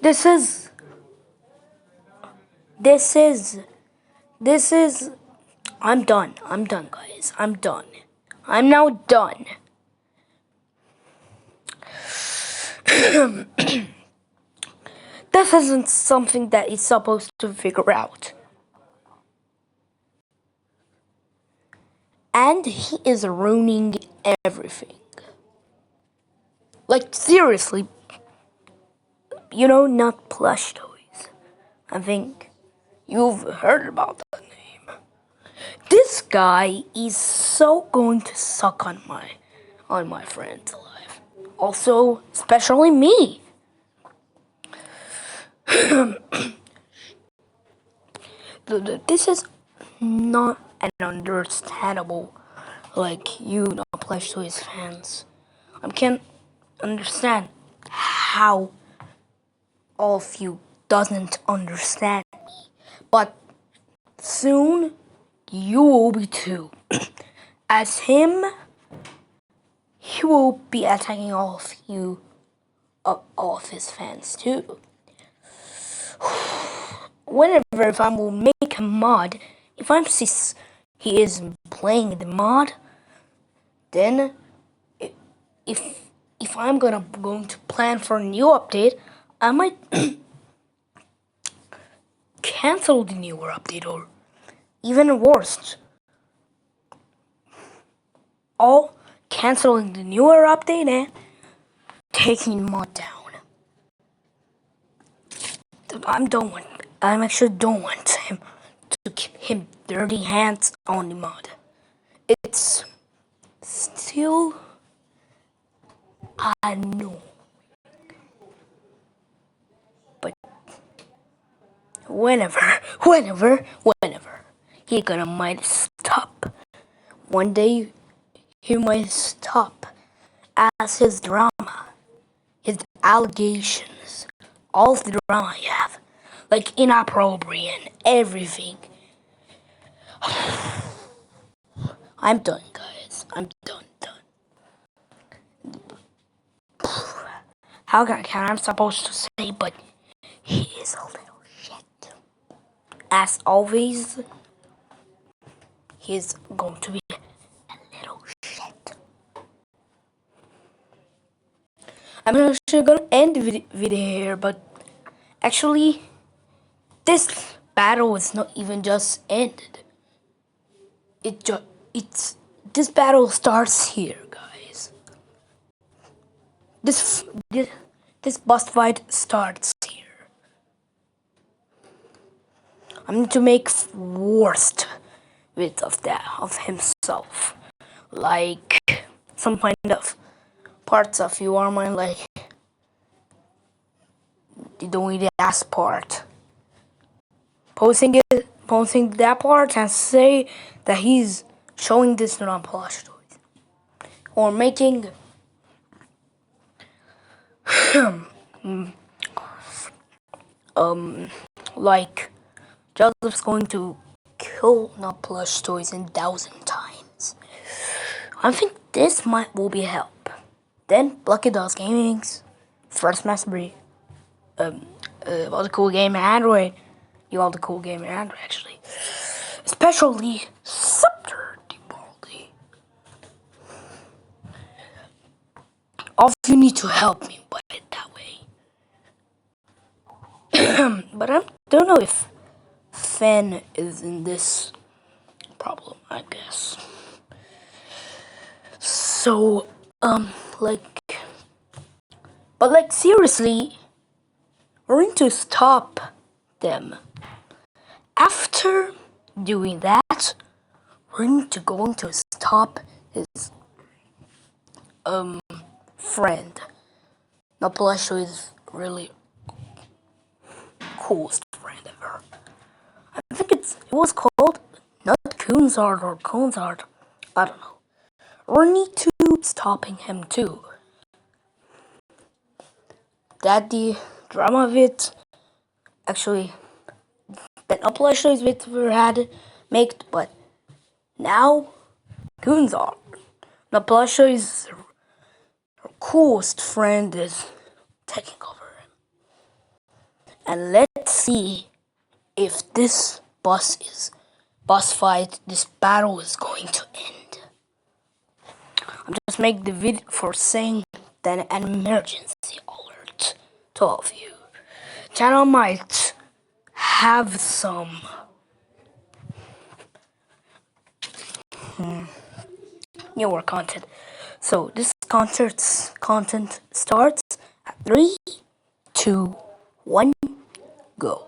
This is this is this is I'm done. I'm done, guys. I'm done. I'm now done. This isn't something that he's supposed to figure out. And he is ruining everything. Like, seriously. Not plush toys. I think you've heard about that name. This guy is so going to suck on my friend's life. Also, especially me. This is not an understandable, like, not plush toys fans. I can't understand how all of you doesn't understand me. But soon you will be too. As him, he will be attacking all of you, all of his fans too. Whenever if I will make a mod, if I'm see he is playing the mod, then if I'm going to plan for a new update, I might cancel the newer update, or even worse, all canceling the newer update and taking mod down. I actually don't want him to keep him dirty hands on the mod. It's still annoying. But whenever he might stop. One day he might stop as his drama, his allegations, all of the drama you have, like inappropriate and everything. I'm done, guys. I'm done. How can I'm supposed to say, but he is a little shit. As always, he's going to be a little shit. I'm actually gonna end the video here, but actually, this battle is not even just ended. This battle starts here, guys. This boss fight starts here. I need to make worst with of himself, like some kind of parts of your mind, like doing the last part, posting that part and say that he's showing this non plush toys, or making like Joseph's going to kill not plush toys 1,000 times. I think this will be help. Then Lucky Dolls Gaming's first mastery, all the cool game Android, all the cool game Android actually, especially Scepter Baldi. All of you need to help me by it that way. But I don't know if Fen is in this problem, I guess. So, seriously, we're going to stop them. After doing that, we're going to stop his friend. Now, Plush is really coolest friend ever. I think it was called not cunzard or cunzard. I don't know. We need to stopping him too. That the drama of it, actually, that no plush toys with were had made, but now cunzard, the plush toys, her coolest friend is taking over him. And let's see if this boss fight, this battle is going to end. I'm just making the video for saying that an emergency alert to all of you. Channel might have some newer content. So this content starts at 3, 2, 1, go.